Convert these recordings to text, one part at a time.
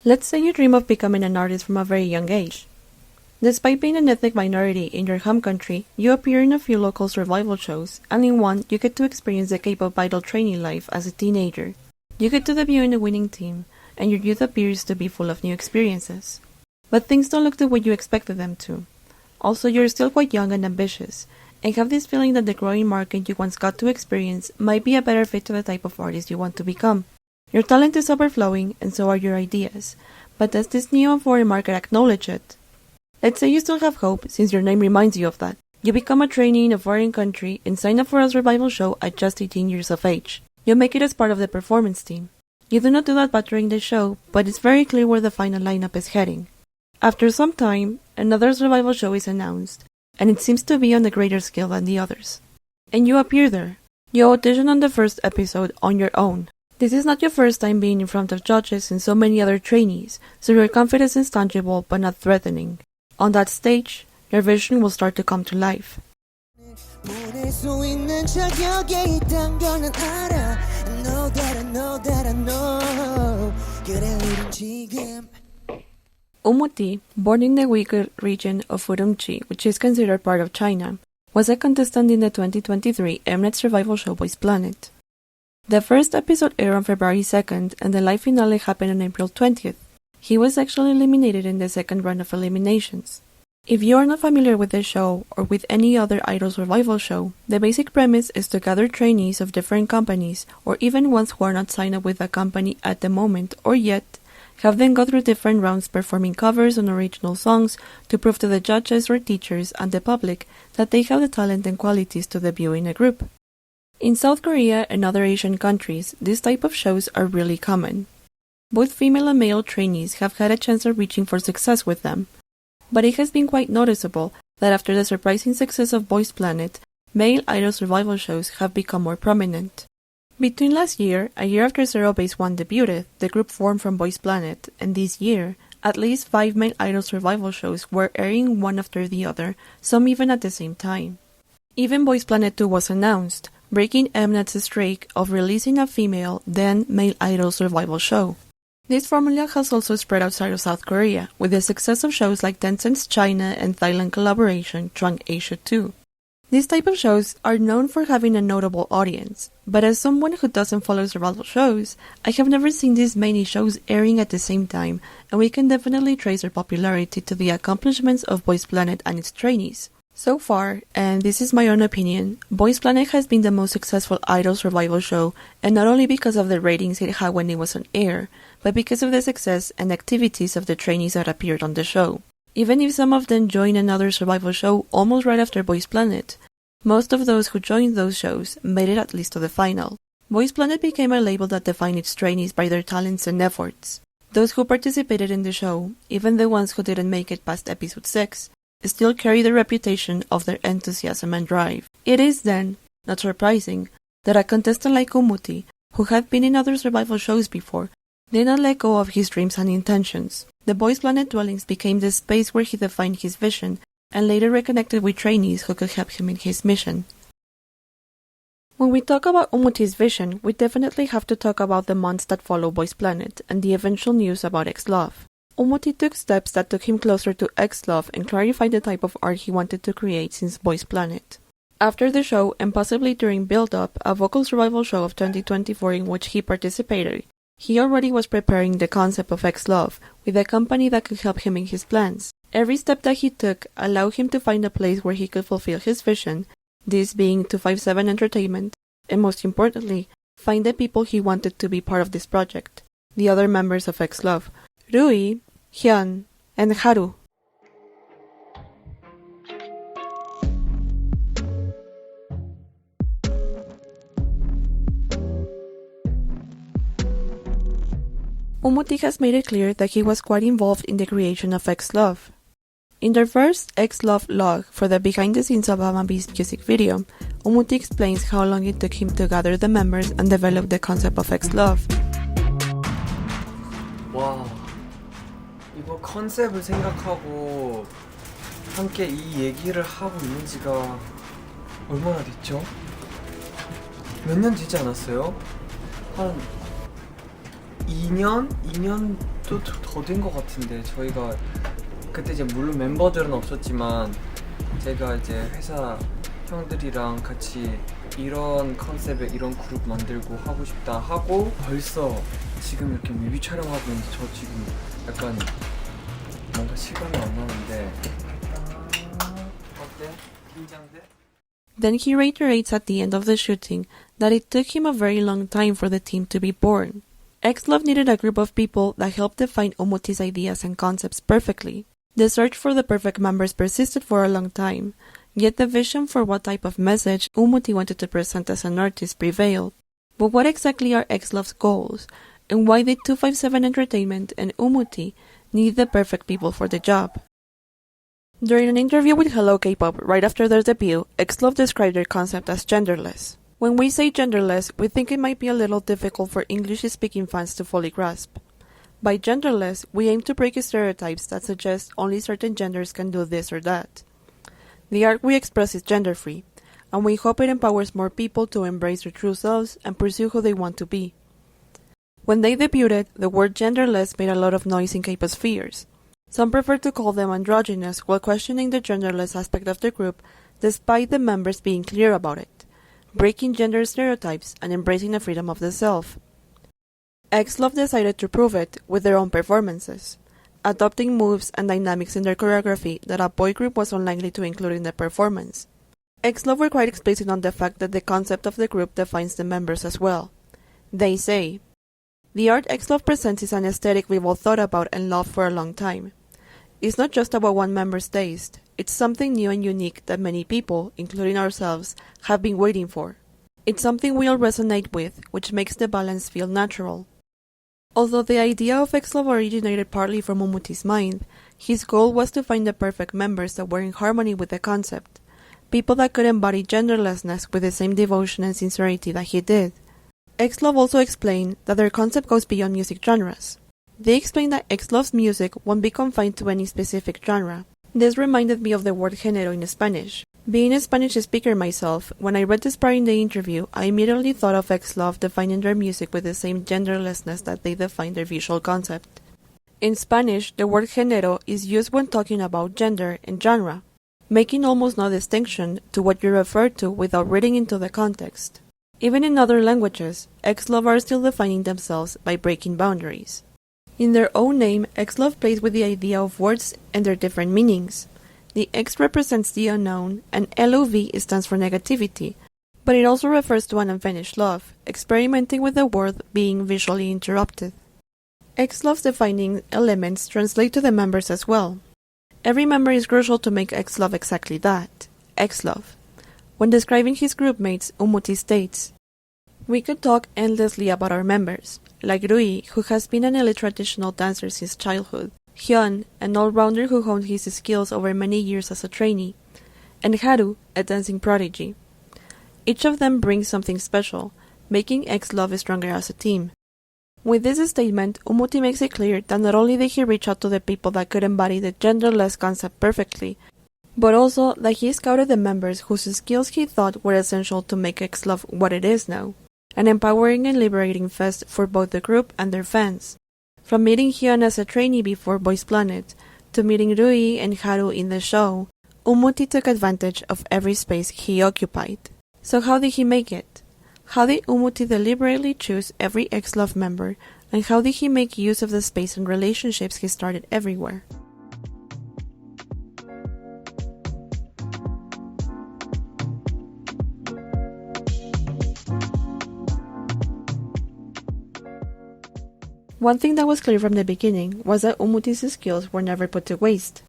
Let's say you dream of becoming an artist from a very young age. Despite being an ethnic minority in your home country, you appear in a few local survival shows, and in one, you get to experience the K-pop idol training life as a teenager. You get to debut in a winning team, and your youth appears to be full of new experiences. But things don't look the way you expected them to. Also, you're still quite young and ambitious, and have this feeling that the growing market you once got to experience might be a better fit to the type of artist you want to become. Your talent is overflowing, and so are your ideas, but does this new and foreign market acknowledge it? Let's say you still have hope, since your name reminds you of that. You become a trainee in a foreign country and sign up for a survival show at just 18 years of age. You make it as part of the performance team. You do not do that bad during the show, but it's very clear where the final lineup is heading. After some time, another survival show is announced, and it seems to be on a greater scale than the others. And you appear there. You audition on the first episode on your own. This is not your first time being in front of judges and so many other trainees, so your confidence is tangible but not threatening. On that stage, your vision will start to come to life. Wumuti, born in the Uyghur region of Urumqi, which is considered part of China, was a contestant in the 2023 Mnet survival show Boys Planet. The first episode aired on February 2nd, and the live finale happened on April 20th. He was actually eliminated in the second round of eliminations. If you are not familiar with the show, or with any other idol survival show, the basic premise is to gather trainees of different companies, or even ones who are not signed up with a company at the moment or yet, have them go through different rounds performing covers on original songs to prove to the judges or teachers and the public that they have the talent and qualities to debut in a group. In South Korea and other Asian countries, this type of shows are really common. Both female and male trainees have had a chance of reaching for success with them, but it has been quite noticeable that after the surprising success of Boys Planet, male idol survival shows have become more prominent. Between last year, a year after Zero Base 1 debuted, the group formed from Boys Planet, and this year, at least 5 male idol survival shows were airing one after the other, some even at the same time. Even Boys Planet 2 was announced, breaking Mnet's streak of releasing a female, then male idol survival show. This formula has also spread outside of South Korea, with the success of shows like Tencent's China and Thailand collaboration Trunk Asia 2. These type of shows are known for having a notable audience, but as someone who doesn't follow survival shows, I have never seen these many shows airing at the same time, and we can definitely trace their popularity to the accomplishments of Boys Planet and its trainees. So far, and this is my own opinion, Boys Planet has been the most successful idol survival show, and not only because of the ratings it had when it was on air, but because of the success and activities of the trainees that appeared on the show. Even if some of them joined another survival show almost right after Boys Planet, most of those who joined those shows made it at least to the final. Boys Planet became a label that defined its trainees by their talents and efforts. Those who participated in the show, even the ones who didn't make it past episode 6, still carry the reputation of their enthusiasm and drive. It is then, not surprising, that a contestant like Wumuti, who had been in other survival shows before, did not let go of his dreams and intentions. The Boys Planet dwellings became the space where he defined his vision, and later reconnected with trainees who could help him in his mission. When we talk about Wumuti's vision, we definitely have to talk about the months that follow Boys Planet, and the eventual news about XLOV. Wumuti took steps that took him closer to XLOV and clarified the type of art he wanted to create since Boys Planet. After the show, and possibly during build-up, a vocal survival show of 2024 in which he participated, he already was preparing the concept of XLOV with a company that could help him in his plans. Every step that he took allowed him to find a place where he could fulfill his vision, this being 257 Entertainment, and most importantly, find the people he wanted to be part of this project, the other members of XLOV, Rui, Hyun, and Haru. Wumuti has made it clear that he was quite involved in the creation of XLOV. In their first XLOV-LOG for the behind the scenes of Amabi's music video, Wumuti explains how long it took him to gather the members and develop the concept of XLOV. 와, 이거 컨셉을 생각하고 함께 이 얘기를 하고 있는 지가 얼마나 됐죠? 몇 년 되지 않았어요? 한 2년도 더 된 것 같은데 저희가 그때 이제 물론 멤버들은 없었지만 제가 이제 회사 형들이랑 같이 이런 컨셉의 이런 그룹 만들고 하고 싶다 하고 벌써 지금 이렇게 뮤비 촬영하고 있는데 저 지금 약간 뭔가 실감이 안 나는데 어때? 긴장돼? Then he reiterates at the end of the shooting that it took him a very long time for the team to be born. XLOV needed a group of people that helped define Wumuti's ideas and concepts perfectly. The search for the perfect members persisted for a long time, yet the vision for what type of message Wumuti wanted to present as an artist prevailed. But what exactly are XLOV's goals, and why did 257 Entertainment and Wumuti need the perfect people for the job? During an interview with HELLOKPOP right after their debut, XLOV described their concept as genderless. When we say genderless, we think it might be a little difficult for English-speaking fans to fully grasp. By genderless, we aim to break stereotypes that suggest only certain genders can do this or that. The art we express is gender-free, and we hope it empowers more people to embrace their true selves and pursue who they want to be. When they debuted, the word genderless made a lot of noise in K-pop spheres. Some prefer to call them androgynous while questioning the genderless aspect of the group, despite the members being clear about it, breaking gender stereotypes and embracing the freedom of the self. XLOV decided to prove it with their own performances, adopting moves and dynamics in their choreography that a boy group was unlikely to include in the performance. XLOV were quite explicit on the fact that the concept of the group defines the members as well. They say, "The art XLOV presents is an aesthetic we've all thought about and loved for a long time. It's not just about one member's taste, it's something new and unique that many people, including ourselves, have been waiting for. It's something we all resonate with, which makes the balance feel natural." Although the idea of XLOV originated partly from Wumuti's mind, his goal was to find the perfect members that were in harmony with the concept, people that could embody genderlessness with the same devotion and sincerity that he did. XLOV also explained that their concept goes beyond music genres. They explained that XLOV's music won't be confined to any specific genre. This reminded me of the word género in Spanish. Being a Spanish speaker myself, when I read this part in the interview, I immediately thought of XLOV defining their music with the same genderlessness that they define their visual concept. In Spanish, the word género is used when talking about gender and genre, making almost no distinction to what you refer to without reading into the context. Even in other languages, XLOV are still defining themselves by breaking boundaries. In their own name, XLOV plays with the idea of words and their different meanings. The X represents the unknown, and LOV stands for negativity, but it also refers to an unfinished love, experimenting with the world being visually interrupted. XLOV's defining elements translate to the members as well. Every member is crucial to make XLOV exactly that, XLOV. When describing his group mates, Wumuti states, "We could talk endlessly about our members, like Rui, who has been an elite traditional dancer since childhood, Hyun, an all-rounder who honed his skills over many years as a trainee, and Haru, a dancing prodigy. Each of them brings something special, making XLOV stronger as a team." With this statement, Wumuti makes it clear that not only did he reach out to the people that could embody the genderless concept perfectly, but also that he scouted the members whose skills he thought were essential to make XLOV what it is now, an empowering and liberating fest for both the group and their fans. From meeting Hyun as a trainee before Boys Planet, to meeting Rui and Haru in the show, Wumuti took advantage of every space he occupied. So how did he make it? How did Wumuti deliberately choose every XLOV member, and how did he make use of the space and relationships he started everywhere? One thing that was clear from the beginning was that Wumuti's skills were never put to waste.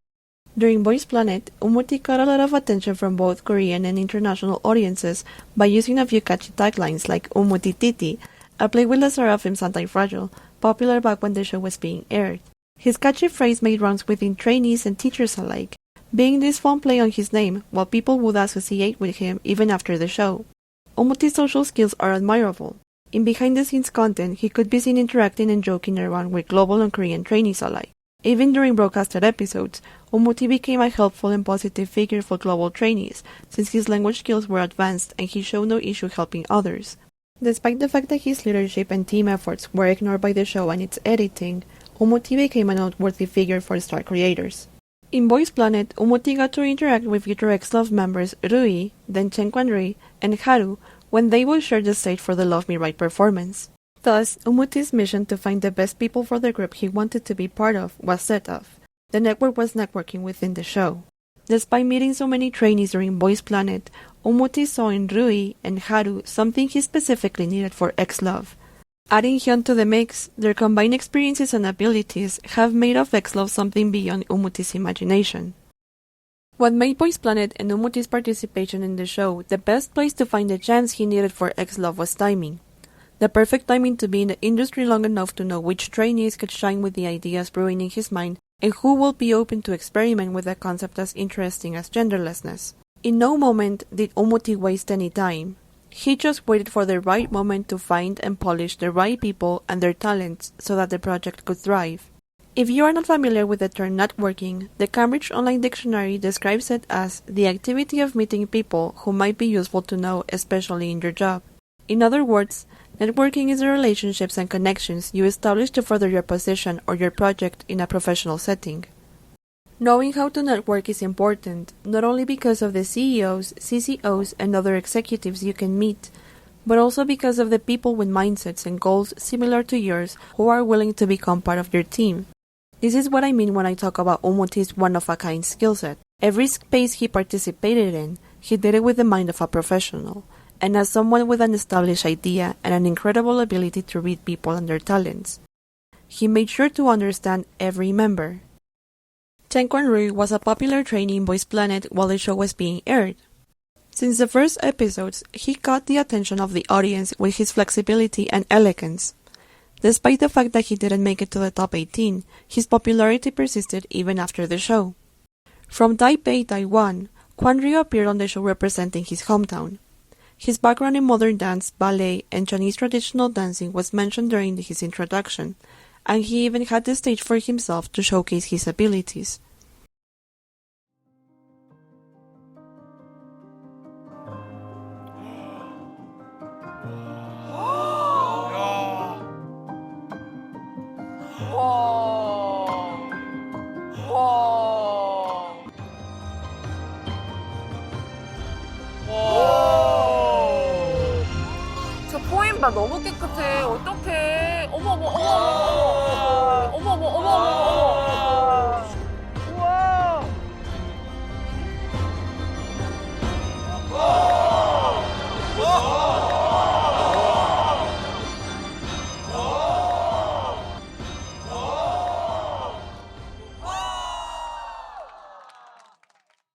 During Boys Planet, Wumuti got a lot of attention from both Korean and international audiences by using a few catchy taglines like Wumuti Titi, a play with the Seraphims Anti-Fragile, popular back when the show was being aired. His catchy phrase made rounds within trainees and teachers alike, being this fun play on his name while people would associate with him even after the show. Wumuti's social skills are admirable. In behind-the-scenes content, he could be seen interacting and joking around with global and Korean trainees alike. Even during broadcasted episodes, Wumuti became a helpful and positive figure for global trainees, since his language skills were advanced and he showed no issue helping others. Despite the fact that his leadership and team efforts were ignored by the show and its editing, Wumuti became a noteworthy figure for star creators. In Boys Planet, Wumuti got to interact with future XLOV members Rui, then Chen-Quan-Rui, and Haru when they both shared the stage for the Love Me Right performance. Thus, Wumuti's mission to find the best people for the group he wanted to be part of was set off. The network was networking within the show. Despite meeting so many trainees during Boys Planet, Wumuti saw in Rui and Haru something he specifically needed for XLOV. Adding Hyun to the mix, their combined experiences and abilities have made of XLOV something beyond Wumuti's imagination. What made Boys Planet and Wumuti's participation in the show the best place to find the chance he needed for XLOV was timing. The perfect timing to be in the industry long enough to know which trainees could shine with the ideas brewing in his mind and who will be open to experiment with a concept as interesting as genderlessness. In no moment did Wumuti waste any time. He just waited for the right moment to find and polish the right people and their talents so that the project could thrive. If you are not familiar with the term networking, the Cambridge Online Dictionary describes it as the activity of meeting people who might be useful to know, especially in your job. In other words, networking is the relationships and connections you establish to further your position or your project in a professional setting. Knowing how to network is important, not only because of the CEOs, CCOs, and other executives you can meet, but also because of the people with mindsets and goals similar to yours who are willing to become part of your team. This is what I mean when I talk about Wumuti's one-of-a-kind skill set. Every space he participated in, he did it with the mind of a professional, and as someone with an established idea and an incredible ability to read people and their talents. He made sure to understand every member. Chen-Quan-Rui was a popular trainee in Boys Planet while the show was being aired. Since the first episodes, he caught the attention of the audience with his flexibility and elegance. Despite the fact that he didn't make it to the top 18, his popularity persisted even after the show. From Taipei, Taiwan, Quan-Rui appeared on the show representing his hometown. His background in modern dance, ballet, and Chinese traditional dancing was mentioned during his introduction, and he even had the stage for himself to showcase his abilities. 저 포인 봐, 너무 깨끗해. 어떡해. 어머 어머 어머 어머 어머 어머 어머 어머. 우와.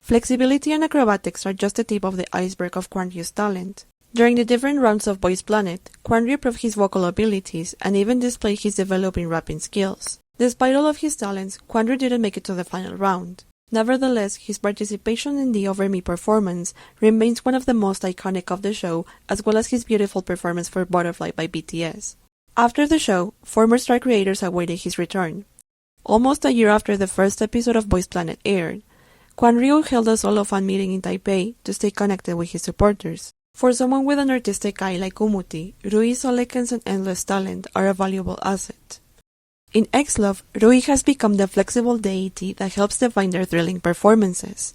Flexibility and acrobatics are just the tip of the iceberg of Quan-Ryu's talent. During the different rounds of Boys Planet, Quan-Ryu proved his vocal abilities and even displayed his developing rapping skills. Despite all of his talents, Quan-Ryu didn't make it to the final round. Nevertheless, his participation in the Over Me performance remains one of the most iconic of the show, as well as his beautiful performance for Butterfly by BTS. After the show, former star creators awaited his return. Almost a year after the first episode of Boys Planet aired, Quan-Ryu held a solo fan meeting in Taipei to stay connected with his supporters. For someone with an artistic eye like Wumuti, Rui's elegance and endless talent are a valuable asset. In XLOV, Rui has become the flexible deity that helps define their thrilling performances.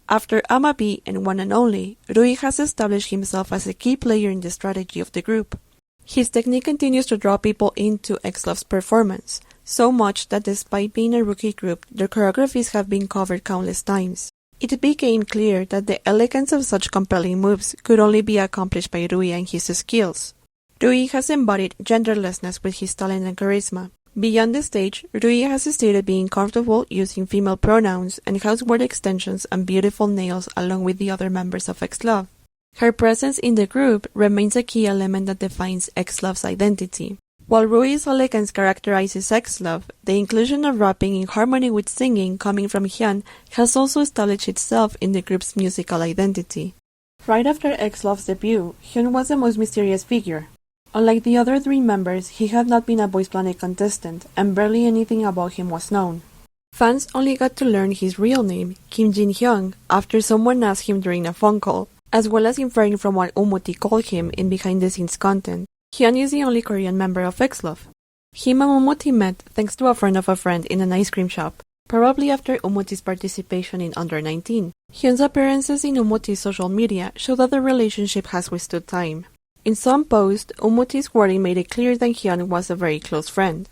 After Amabi and One and Only, Rui has established himself as a key player in the strategy of the group. His technique continues to draw people into XLOV's performance, so much that despite being a rookie group, their choreographies have been covered countless times. It became clear that the elegance of such compelling moves could only be accomplished by Rui and his skills. Rui has embodied genderlessness with his talent and charisma. Beyond the stage, Rui has stated being comfortable using female pronouns and houseword extensions and beautiful nails along with the other members of XLOV. Her presence in the group remains a key element that defines XLOV's identity. While Rui's elegance characterizes XLOV, the inclusion of rapping in harmony with singing coming from Hyun has also established itself in the group's musical identity. Right after XLOV's debut, Hyun was the most mysterious figure. Unlike the other three members, he had not been a Boys Planet contestant, and barely anything about him was known. Fans only got to learn his real name, Kim Jin-hyung, after someone asked him during a phone call. as well as inferring from what Wumuti called him in behind-the-scenes content. Hyun is the only Korean member of XLOV. Him and Wumuti met thanks to a friend of a friend in an ice cream shop, probably after Wumuti's participation in Under 19. Hyun's appearances in Wumuti's social media show that the relationship has withstood time. In some posts, Wumuti's wording made it clear that Hyun was a very close friend.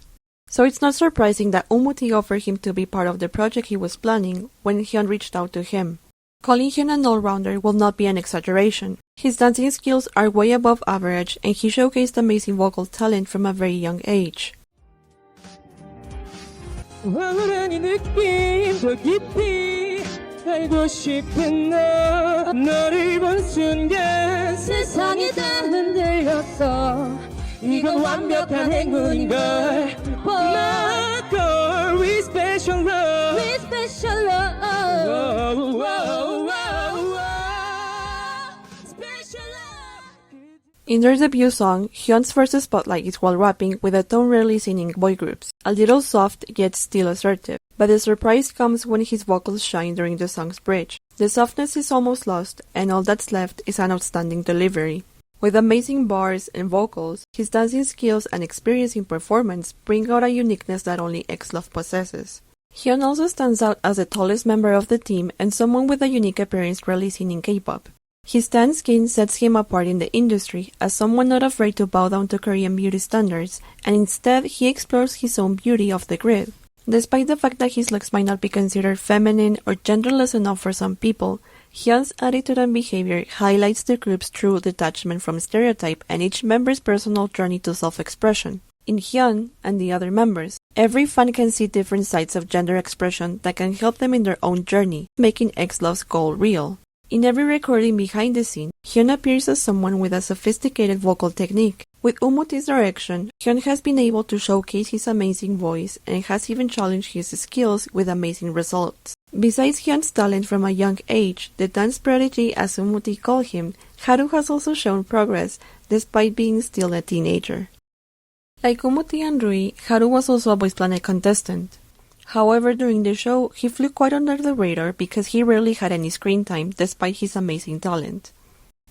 So it's not surprising that Wumuti offered him to be part of the project he was planning when Hyun reached out to him. Calling Hyun an all-rounder will not be an exaggeration. His dancing skills are way above average and he showcased amazing vocal talent from a very young age. 알고 싶은 너 너를 본 순간 세상이 다 흔들렸어 이건 완벽한 행운인걸 My girl, we special love We special love Special love In their debut song, Hyun's first spotlight is while rapping with a tone rarely seen in boy groups, a little soft yet still assertive. But the surprise comes when his vocals shine during the song's bridge. The softness is almost lost, and all that's left is an outstanding delivery. With amazing bars and vocals, his dancing skills and experience in performance bring out a uniqueness that only XLOV possesses. Hyun also stands out as the tallest member of the team and someone with a unique appearance rarely seen in K-pop. His tan skin sets him apart in the industry as someone not afraid to bow down to Korean beauty standards, and instead he explores his own beauty off the grid. Despite the fact that his looks might not be considered feminine or genderless enough for some people, Hyun's attitude and behavior highlights the group's true detachment from stereotype and each member's personal journey to self-expression. In Hyun and the other members, every fan can see different sides of gender expression that can help them in their own journey, making XLOV's goal real. In every recording behind the scene, Hyun appears as someone with a sophisticated vocal technique. With Wumuti's direction, Hyun has been able to showcase his amazing voice and has even challenged his skills with amazing results. Besides Hyun's talent from a young age, the dance prodigy as Wumuti called him, Haru has also shown progress despite being still a teenager. Like Wumuti and Rui, Haru was also a Boys Planet contestant. However, during the show, he flew quite under the radar because he rarely had any screen time despite his amazing talent.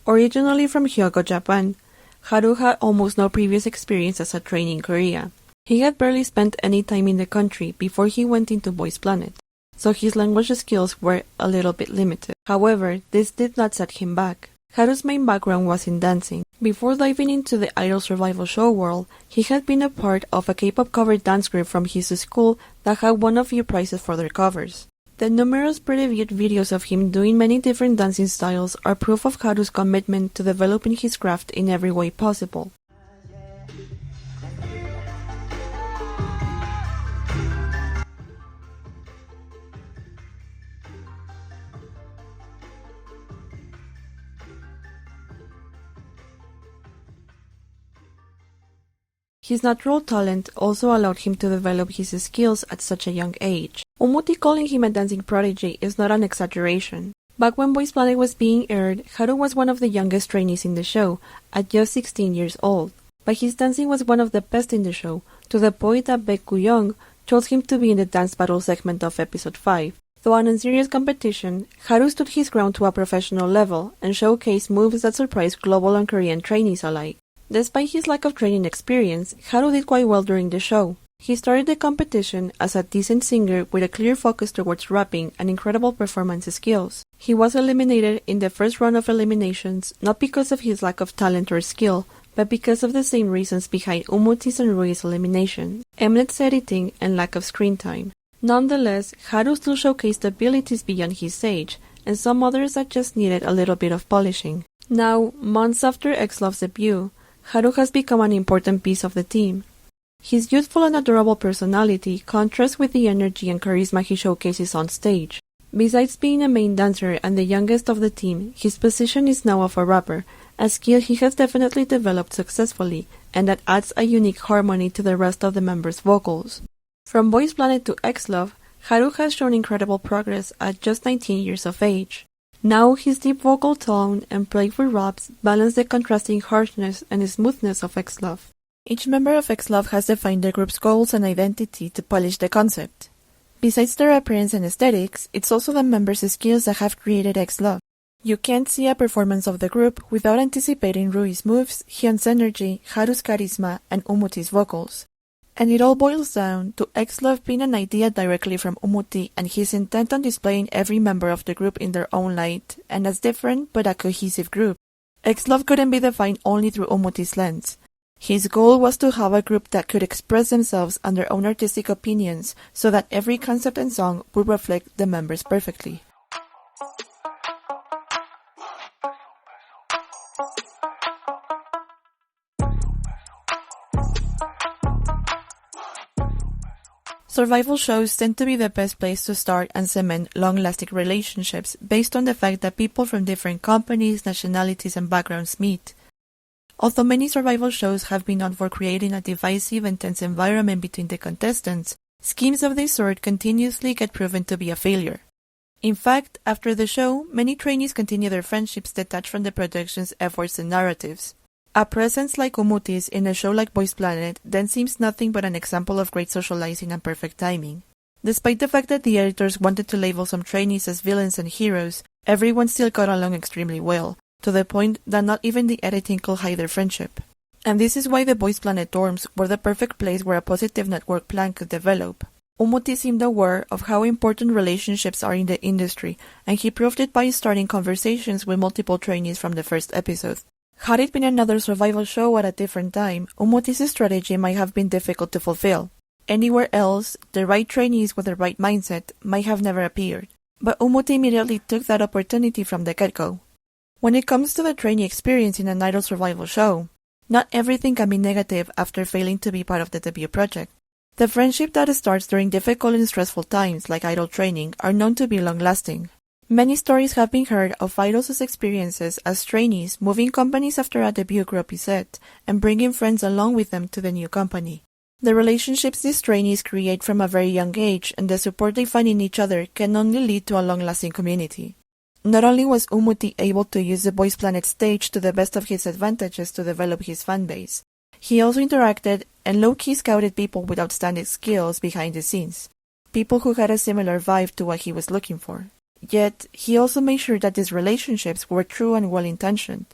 Originally from Hyogo, Japan, Haru had almost no previous experience as a trainee in Korea. He had barely spent any time in the country before he went into Boys Planet, so his language skills were a little bit limited. However, this did not set him back. Haru's main background was in dancing. Before diving into the idol survival show world, he had been a part of a K-pop cover dance group from his school that had won a few prizes for their covers. The numerous previewed videos of him doing many different dancing styles are proof of Haru's commitment to developing his craft in every way possible. His natural talent also allowed him to develop his skills at such a young age. Wumuti calling him a dancing prodigy is not an exaggeration. Back when Boys Planet was being aired, Haru was one of the youngest trainees in the show, at just 16 years old. But his dancing was one of the best in the show, to the point that Baek Gu-young chose him to be in the dance battle segment of episode 5. Though an unserious competition, Haru stood his ground to a professional level and showcased moves that surprised global and Korean trainees alike. Despite his lack of training experience, Haru did quite well during the show. He started the competition as a decent singer with a clear focus towards rapping and incredible performance skills. He was eliminated in the first round of eliminations not because of his lack of talent or skill, but because of the same reasons behind Wumuti's and Rui's elimination: Mnet's editing and lack of screen time. Nonetheless, Haru still showcased abilities beyond his age, and some others that just needed a little bit of polishing. Now, months after XLOV's debut, Haru has become an important piece of the team. His youthful and adorable personality contrasts with the energy and charisma he showcases on stage. Besides being a main dancer and the youngest of the team, his position is now of a rapper, a skill he has definitely developed successfully, and that adds a unique harmony to the rest of the members' vocals. From Boys Planet to XLOV, Haru has shown incredible progress at just 19 years of age. Now his deep vocal tone and playful raps balance the contrasting harshness and smoothness of XLOV. Each member of XLOV has defined their group's goals and identity to polish the concept. Besides their appearance and aesthetics, it's also the members' skills that have created XLOV. You can't see a performance of the group without anticipating Rui's moves, Hyun's energy, Haru's charisma, and Wumuti's vocals. And it all boils down to XLOV being an idea directly from Wumuti and his intent on displaying every member of the group in their own light and as different but a cohesive group. XLOV couldn't be defined only through Wumuti's lens. His goal was to have a group that could express themselves and their own artistic opinions so that every concept and song would reflect the members perfectly. Survival shows tend to be the best place to start and cement long-lasting relationships based on the fact that people from different companies, nationalities, and backgrounds meet. Although many survival shows have been known for creating a divisive and tense environment between the contestants, schemes of this sort continuously get proven to be a failure. In fact, after the show, many trainees continue their friendships detached from the production's efforts and narratives. A presence like Wumuti's in a show like Boys Planet then seems nothing but an example of great socializing and perfect timing. Despite the fact that the editors wanted to label some trainees as villains and heroes, everyone still got along extremely well, to the point that not even the editing could hide their friendship. And this is why the Boys Planet dorms were the perfect place where a positive network plan could develop. Wumuti seemed aware of how important relationships are in the industry, and he proved it by starting conversations with multiple trainees from the first episode. Had it been another survival show at a different time, Wumuti's strategy might have been difficult to fulfill. Anywhere else, the right trainees with the right mindset might have never appeared. But Wumuti immediately took that opportunity from the get-go. When it comes to the trainee experience in an idol survival show, not everything can be negative after failing to be part of the debut project. The friendship that starts during difficult and stressful times like idol training are known to be long-lasting. Many stories have been heard of idols' experiences as trainees moving companies after a debut group is set and bringing friends along with them to the new company. The relationships these trainees create from a very young age and the support they find in each other can only lead to a long-lasting community. Not only was Wumuti able to use the Boys Planet stage to the best of his advantages to develop his fanbase, he also interacted and low-key scouted people with outstanding skills behind the scenes, people who had a similar vibe to what he was looking for. Yet, he also made sure that these relationships were true and well-intentioned,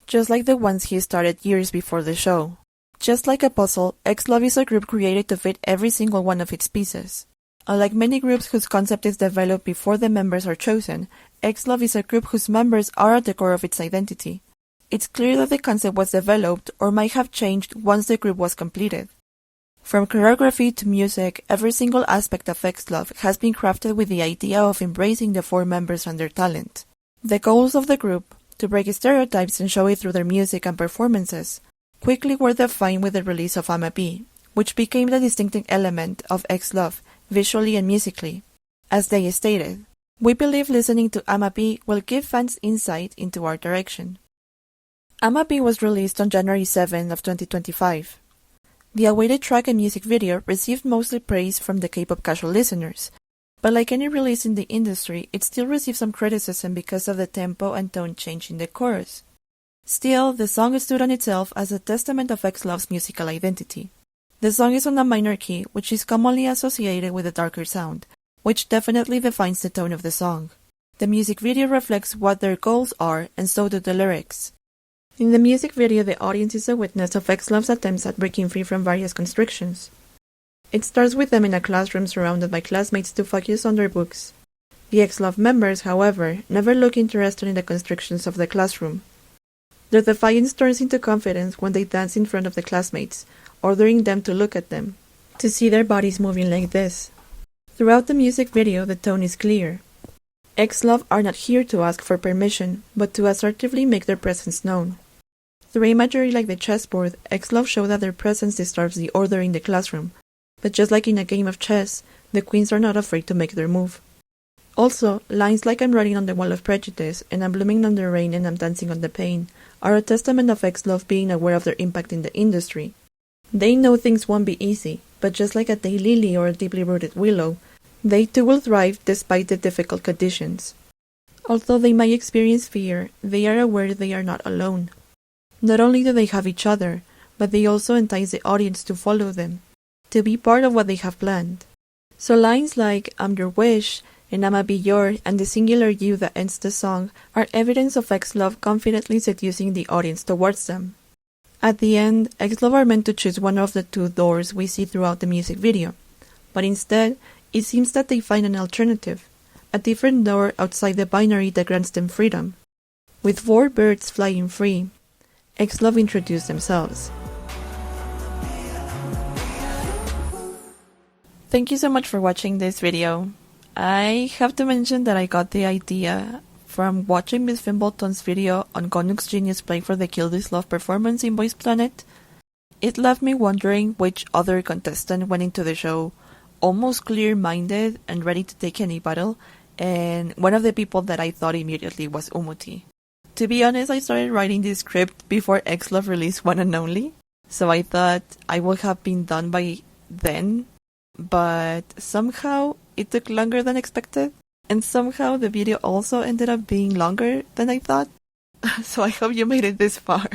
just like the ones he started years before the show. Just like a puzzle, XLOV is a group created to fit every single one of its pieces. Unlike many groups whose concept is developed before the members are chosen, XLOV is a group whose members are at the core of its identity. It's clear that the concept was developed or might have changed once the group was completed. From choreography to music, every single aspect of XLOV has been crafted with the idea of embracing the four members and their talent. The goals of the group, to break stereotypes and show it through their music and performances, quickly were defined with the release of AMAP, which became the distinctive element of XLOV, visually and musically. As they stated, "We believe listening to AMAP will give fans insight into our direction." AMAP was released on January 7 of 2025. The awaited track and music video received mostly praise from the K-pop casual listeners, but like any release in the industry, it still received some criticism because of the tempo and tone change in the chorus. Still, the song stood on itself as a testament of XLOV's musical identity. The song is on a minor key, which is commonly associated with a darker sound, which definitely defines the tone of the song. The music video reflects what their goals are, and so do the lyrics. In the music video, the audience is a witness of XLOV's attempts at breaking free from various constrictions. It starts with them in a classroom surrounded by classmates to focus on their books. The XLOV members, however, never look interested in the constrictions of the classroom. Their defiance turns into confidence when they dance in front of the classmates, ordering them to look at them, to see their bodies moving like this. Throughout the music video, the tone is clear. XLOV are not here to ask for permission, but to assertively make their presence known. Through imagery like the chessboard, XLOV show that their presence disturbs the order in the classroom, but just like in a game of chess, the queens are not afraid to make their move. Also, lines like "I'm writing on the wall of prejudice" and "I'm blooming on the rain and I'm dancing on the pain" are a testament of XLOV being aware of their impact in the industry. They know things won't be easy, but just like a daylily or a deeply rooted willow, they too will thrive despite the difficult conditions. Although they might experience fear, they are aware they are not alone. Not only do they have each other, but they also entice the audience to follow them, to be part of what they have planned. So lines like "I'm your wish" and I'ma Be Your and the singular you that ends the song are evidence of XLOV confidently seducing the audience towards them. At the end, XLOV are meant to choose one of the two doors we see throughout the music video, but instead, it seems that they find an alternative, a different door outside the binary that grants them freedom. With 4 birds flying free, XLOV introduce themselves. Thank you so much for watching this video. I have to mention that I got the idea from watching Miss Fimbleton's video on Gunwook's Genius Play for the Kill This Love performance in Boys Planet. It left me wondering which other contestant went into the show almost clear-minded and ready to take any battle, and one of the people that I thought immediately was Wumuti. To be honest, I started writing this script before XLOV released One and Only, so I thought I would have been done by then, but somehow it took longer than expected, and somehow the video also ended up being longer than I thought, so I hope you made it this far.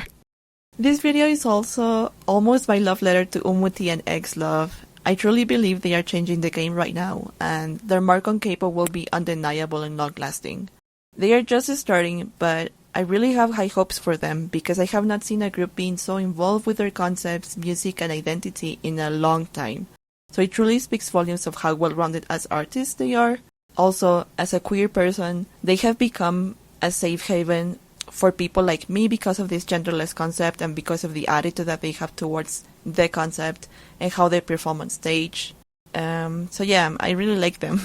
This video is also almost my love letter to Wumuti and XLOV. I truly believe they are changing the game right now, and their mark on K-pop will be undeniable and long-lasting. They are just starting, but I really have high hopes for them because I have not seen a group being so involved with their concepts, music, and identity in a long time. So it truly speaks volumes of how well-rounded as artists they are. Also, as a queer person, they have become a safe haven for people like me because of this genderless concept and because of the attitude that they have towards the concept and how they perform on stage. So yeah, I really like them.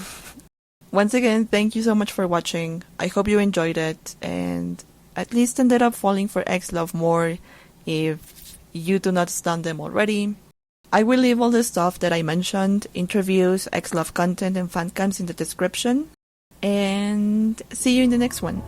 Once again, thank you so much for watching. I hope you enjoyed it and at least ended up falling for XLOV more if you do not stan them already. I will leave all the stuff that I mentioned, interviews, XLOV content, and fan cams in the description. And see you in the next one.